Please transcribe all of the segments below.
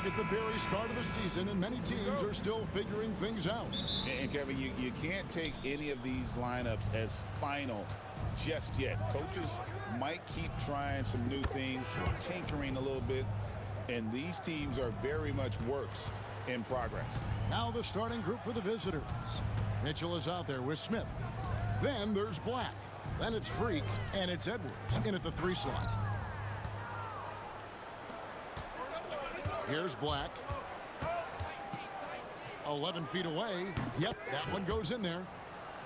big at the very start of the season, and many teams are still figuring things out. And Kevin, you can't take any of these lineups as final just yet. Coaches might keep trying some new things, tinkering a little bit, and these teams are very much works in progress. Now the starting group for the visitors. Mitchell is out there with Smith. Then there's Black. Then it's Freak, and it's Edwards in at the 3 slot. Here's Black. 11 feet away. Yep, that one goes in there.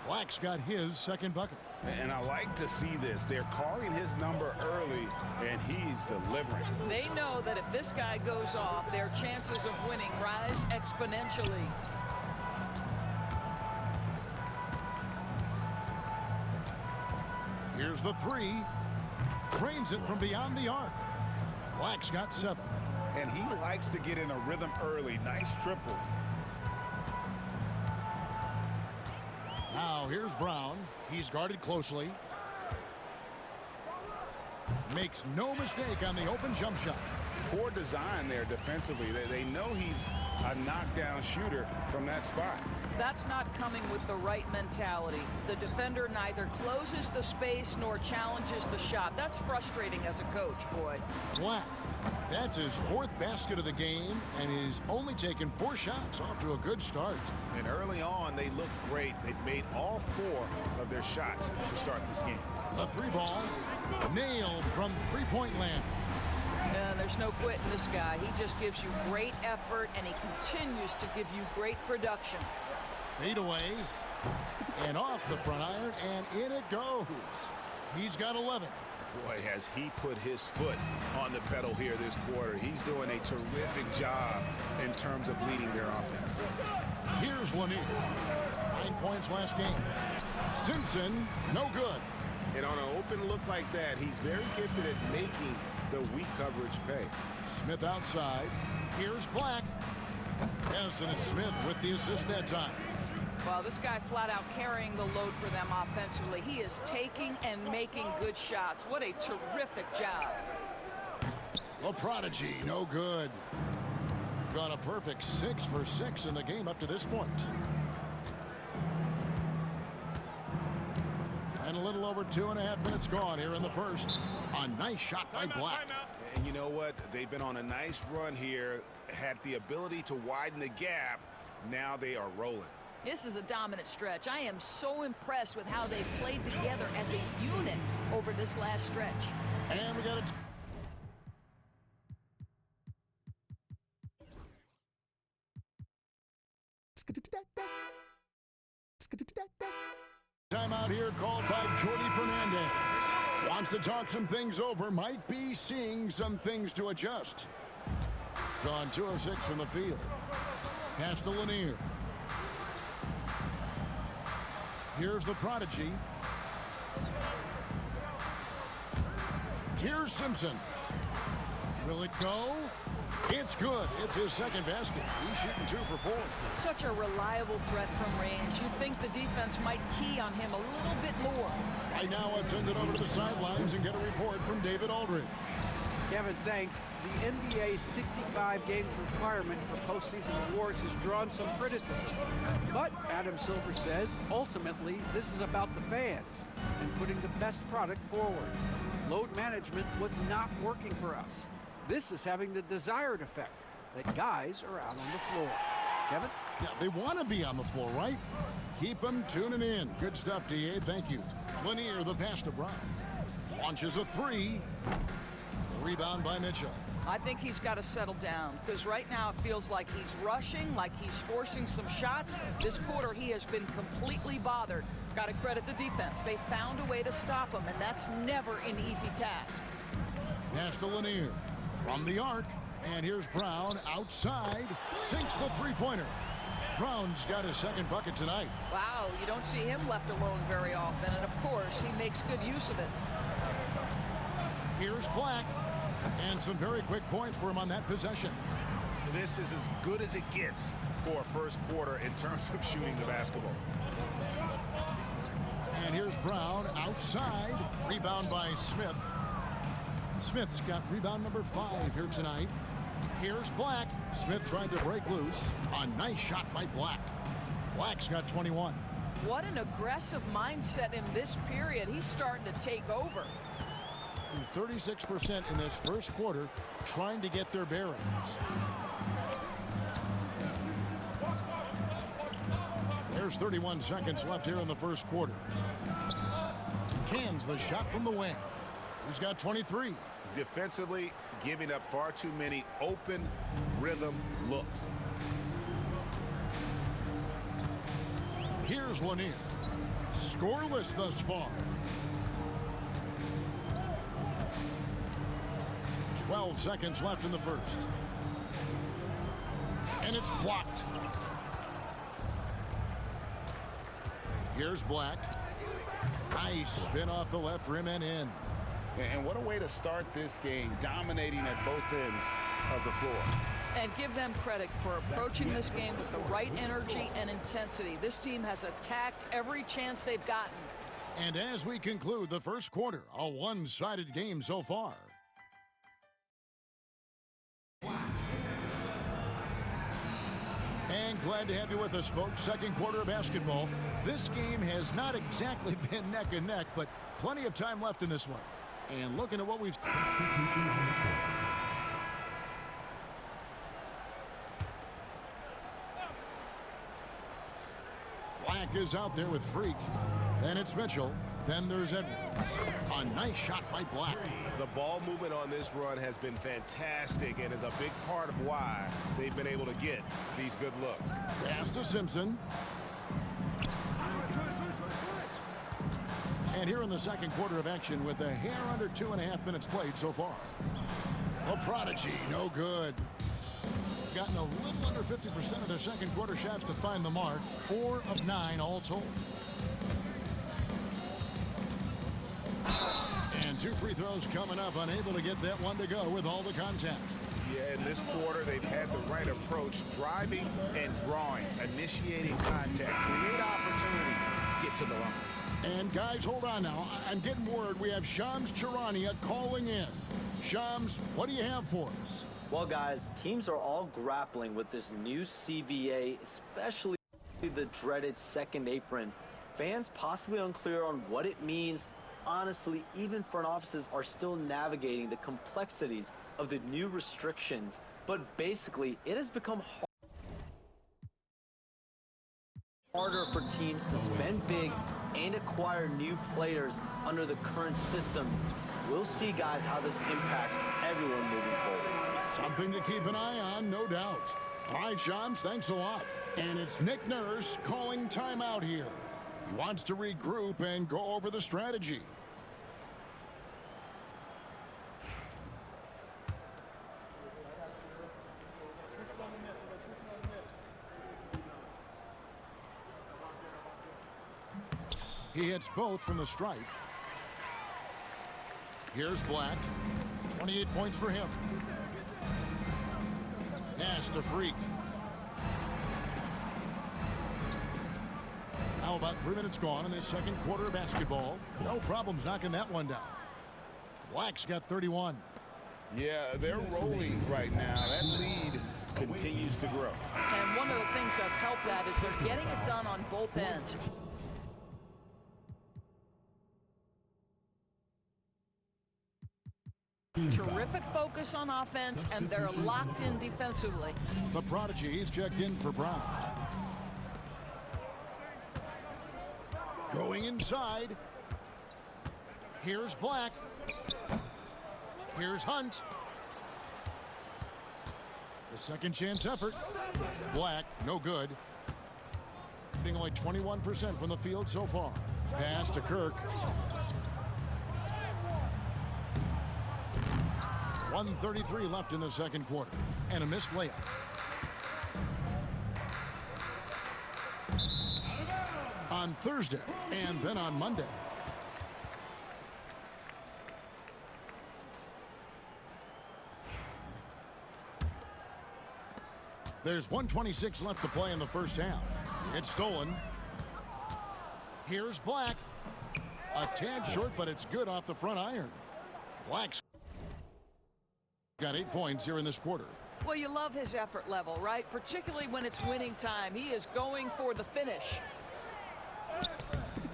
Black's got his second bucket. And I like to see this. They're calling his number early, and he's delivering. They know that if this guy goes off, their chances of winning rise exponentially. Here's the 3. Drains it from beyond the arc. Black's got 7. And he likes to get in a rhythm early. Nice triple. Now here's Brown. He's guarded closely. Makes no mistake on the open jump shot. Poor design there defensively. They know he's a knockdown shooter from that spot. That's not coming with the right mentality. The defender neither closes the space nor challenges the shot. That's frustrating as a coach, boy. Black. That's his 4th basket of the game, and he's only taken 4 shots. Off to a good start. And early on, they look great. They've made all 4 of their shots to start this game. The 3 ball. Nailed from three-point land. There's no quitting this guy. He just gives you great effort, and he continues to give you great production. Fade away. And off the front iron, and in it goes. He's got 11. Boy, has he put his foot on the pedal here this quarter. He's doing a terrific job in terms of leading their offense. Here's Lanier. 9 points last game. Simpson, no good. And on an open look like that, he's very gifted at making the weak coverage pay. Smith outside. Here's Black. Yes, and it's Smith with the assist that time. Well, this guy flat out carrying the load for them offensively. He is taking and making good shots. What a terrific job. The prodigy, no good. Got a perfect 6 for 6 in the game up to this point. And a little over 2.5 minutes gone here in the first. A nice shot by Black. And you know what? They've been on a nice run here, had the ability to widen the gap. Now they are rolling. This is a dominant stretch. I am so impressed with how they played together as a unit over this last stretch. And we got it. Timeout here called by Jordy Fernandez. Wants to talk some things over. Might be seeing some things to adjust. Gone 2 of 6 from the field. Pass to Lanier. Here's the prodigy. Here's Simpson. Will it go? It's good. It's his second basket. He's shooting 2 for 4. Such a reliable threat from range. You'd think the defense might key on him a little bit more. Right now, let's send it over to the sidelines and get a report from David Aldridge. Kevin, thanks. The NBA's 65 games requirement for postseason awards has drawn some criticism. But Adam Silver says, ultimately, this is about the fans and putting the best product forward. Load management was not working for us. This is having the desired effect, that guys are out on the floor. Kevin? Yeah, they want to be on the floor, right? Keep them tuning in. Good stuff, D.A. Thank you. Lanier, the pass to Brown. Launches a 3. The rebound by Mitchell. I think he's got to settle down, because right now it feels like he's rushing, like he's forcing some shots. This quarter, he has been completely bothered. Got to credit the defense. They found a way to stop him, and that's never an easy task. Pass to Lanier. From the arc, and here's Brown outside, sinks the three-pointer. Brown's got his second bucket tonight. Wow, you don't see him left alone very often, and of course, he makes good use of it. Here's Black, and some very quick points for him on that possession. This is as good as it gets for a first quarter in terms of shooting the basketball. And here's Brown outside, rebound by Smith. Smith's got rebound number 5 here tonight. Here's Black. Smith tried to break loose. A nice shot by Black. Black's got 21. What an aggressive mindset in this period. He's starting to take over. 36% in this first quarter, trying to get their bearings. There's 31 seconds left here in the first quarter. Cans the shot from the wing. He's got 23. Defensively, giving up far too many open rhythm looks. Here's Lanier. Scoreless thus far. 12 seconds left in the first. And it's blocked. Here's Black. Nice spin off the left rim and in. And what a way to start this game, dominating at both ends of the floor. And give them credit for approaching this game with the right energy and intensity. This team has attacked every chance they've gotten. And as we conclude the first quarter, a one-sided game so far. And glad to have you with us, folks. Second quarter of basketball. This game has not exactly been neck and neck, but plenty of time left in this one. And looking at what we've... Black is out there with Freak. Then it's Mitchell. Then there's Edwards. A nice shot by Black. The ball movement on this run has been fantastic and is a big part of why they've been able to get these good looks. Pass to Simpson. And here in the second quarter of action with a hair under 2.5 minutes played so far. A prodigy, no good. Gotten a little under 50% of their second quarter shots to find the mark. 4 of 9 all told. And 2 free throws coming up, unable to get that one to go with all the contact. Yeah, in this quarter, they've had the right approach, driving and drawing, initiating contact, create opportunities, get to the line. And guys, hold on now. I'm getting word we have Shams Charania calling in. Shams, what do you have for us? Well, guys, teams are all grappling with this new CBA, especially the dreaded second apron. Fans possibly unclear on what it means. Honestly, even front offices are still navigating the complexities of the new restrictions. But basically, it has become harder for teams to spend big and acquire new players under the current systems. We'll see, guys, how this impacts everyone moving forward. Something to keep an eye on, no doubt. All right, Shams, thanks a lot. And it's Nick Nurse calling timeout here. He wants to regroup and go over the strategy. He hits both from the stripe. Here's Black. 28 points for him. Pass to Freak. Now about 3 minutes gone in this second quarter of basketball. No problems knocking that one down. Black's got 31. Yeah, they're rolling right now. That lead continues to grow. And one of the things that's helped that is they're getting it done on both ends. Terrific focus on offense, and they're locked in defensively. The prodigy, he's checked in for Brown. Going inside. Here's Black. Here's Hunt. The second chance effort. Black, no good. Shooting only 21% from the field so far. Pass to Kirk. 1:33 left in the second quarter. And a missed layup. On Thursday and then on Monday. There's 1:26 left to play in the first half. It's stolen. Here's Black. A tad short, but it's good off the front iron. Black's got 8 points here in this quarter. Well, you love his effort level, right? Particularly when it's winning time. He is going for the finish.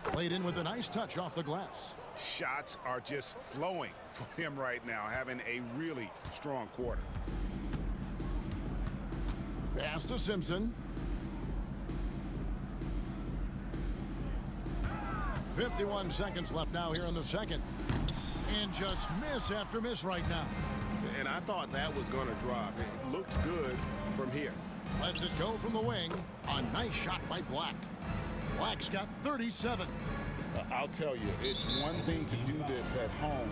Played in with a nice touch off the glass. Shots are just flowing for him right now, having a really strong quarter. Pass to Simpson. 51 seconds left now here in the second. And just miss after miss right now. And I thought that was going to drop. It looked good from here. Lets it go from the wing. A nice shot by Black. Black's got 37. I'll tell you, it's one thing to do this at home,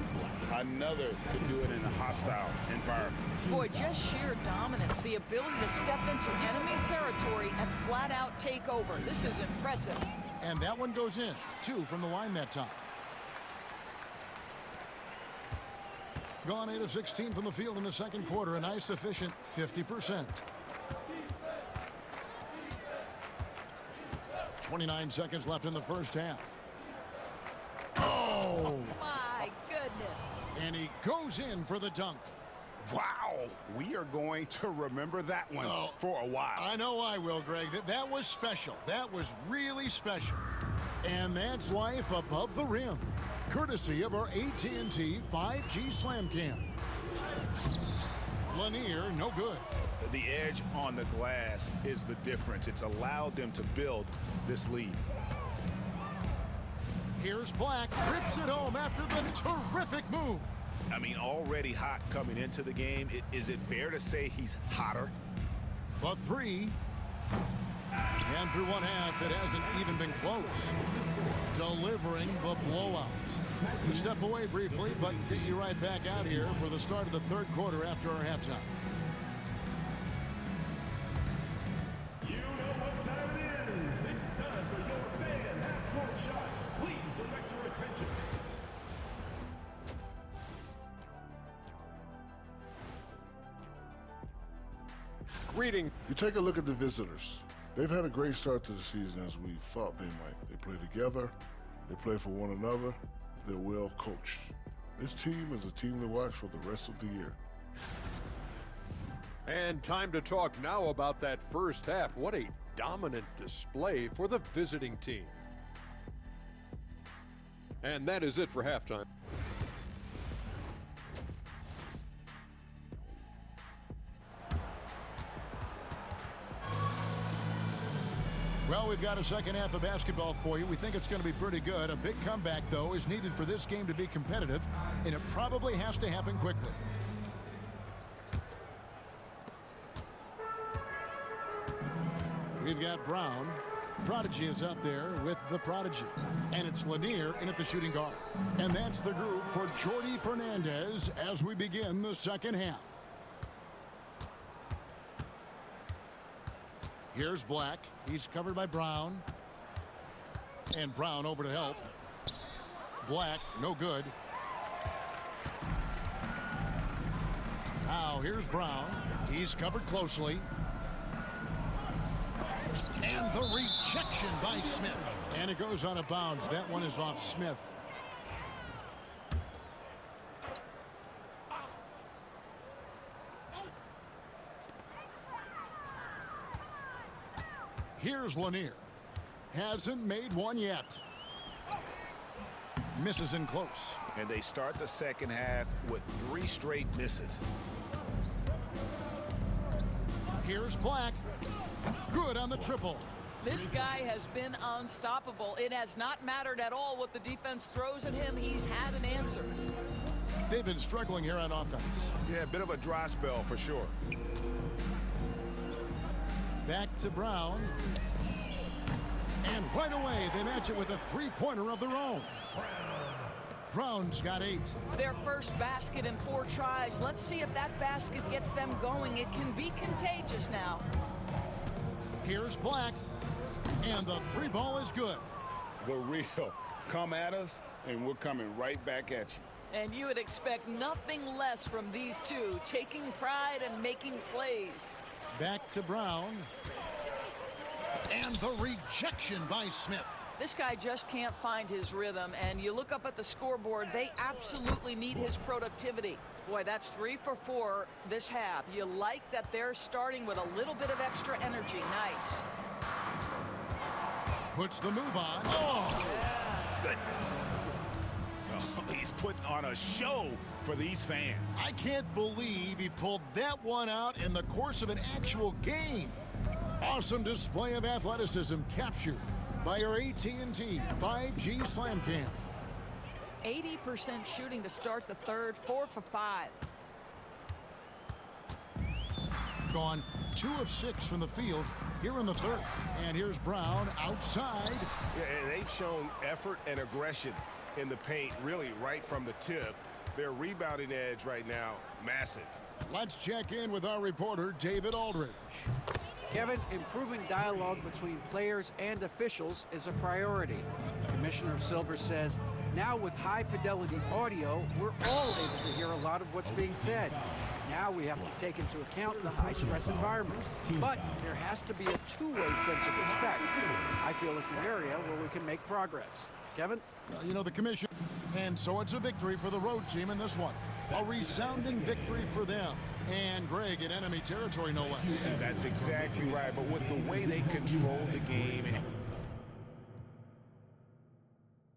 another to do it in a hostile environment. Boy, just sheer dominance, the ability to step into enemy territory and flat out take over. This is impressive. And that one goes in. 2 from the line that time. Gone 8 of 16 from the field in the second quarter. A nice efficient 50%. 29 seconds left in the first half. Oh! My goodness. And he goes in for the dunk. Wow, we are going to remember that one for a while. I know I will, Greg. That was special. That was really special. And that's life above the rim. Courtesy of our AT&T 5G Slam Cam. Lanier, no good. The edge on the glass is the difference. It's allowed them to build this lead. Here's Black. Rips it home after the terrific move. I mean, already hot coming into the game. Is it fair to say he's hotter? The 3. And through one half, it hasn't even been close. Delivering the blowout. To step away briefly, but get you right back out here for the start of the third quarter after our halftime. You know what time it is. It's time for your fan half-court shots. Please direct your attention. Reading. You take a look at the visitors. They've had a great start to the season as we thought they might. They play together. They play for one another. They're well coached. This team is a team to watch for the rest of the year. And time to talk now about that first half. What a dominant display for the visiting team. And that is it for halftime. Well, we've got a second half of basketball for you. We think it's going to be pretty good. A big comeback, though, is needed for this game to be competitive, and it probably has to happen quickly. We've got Brown. Prodigy is out there with the Prodigy. And it's Lanier in at the shooting guard. And that's the group for Jordi Fernandez as we begin the second half. Here's Black. He's covered by Brown. And Brown over to help. Black, no good. Now here's Brown. He's covered closely. And the rejection by Smith. And it goes out of bounds. That one is off Smith. Here's Lanier. Hasn't made one yet. Misses in close. And they start the second half with 3 straight misses. Here's Black. Good on the triple. This guy has been unstoppable. It has not mattered at all what the defense throws at him. He's had an answer. They've been struggling here on offense. Yeah, a bit of a dry spell for sure. Back to Brown. And right away, they match it with a three-pointer of their own. Brown's got 8. Their first basket in 4 tries. Let's see if that basket gets them going. It can be contagious now. Here's Black. And the 3 ball is good. The real. Come at us, and we're coming right back at you. And you would expect nothing less from these two, taking pride and making plays. Back to Brown. And the rejection by Smith. This guy just can't find his rhythm, and you look up at the scoreboard, they absolutely need his productivity. Boy, that's 3 for 4 this half. You like that they're starting with a little bit of extra energy. Nice. Puts the move on. Oh! Yes. Goodness. Oh, he's putting on a show for these fans. I can't believe he pulled that one out in the course of an actual game. Awesome display of athleticism captured by our AT&T 5G Slam Cam. 80% shooting to start the third, 4 for 5. Gone 2 of 6 from the field here in the third. And here's Brown outside. Yeah, and they've shown effort and aggression in the paint, really right from the tip. Their rebounding edge right now, massive. Let's check in with our reporter, David Aldridge. Kevin, improving dialogue between players and officials is a priority. Commissioner Silver says, now with high-fidelity audio, we're all able to hear a lot of what's being said. Now we have to take into account the high-stress environment. But there has to be a two-way sense of respect. I feel it's an area where we can make progress. Kevin? Well, you know, the commission. And so it's a victory for the road team in this one. A resounding victory for them. And Greg in enemy territory, no less. That's exactly right. But with the way they control the game and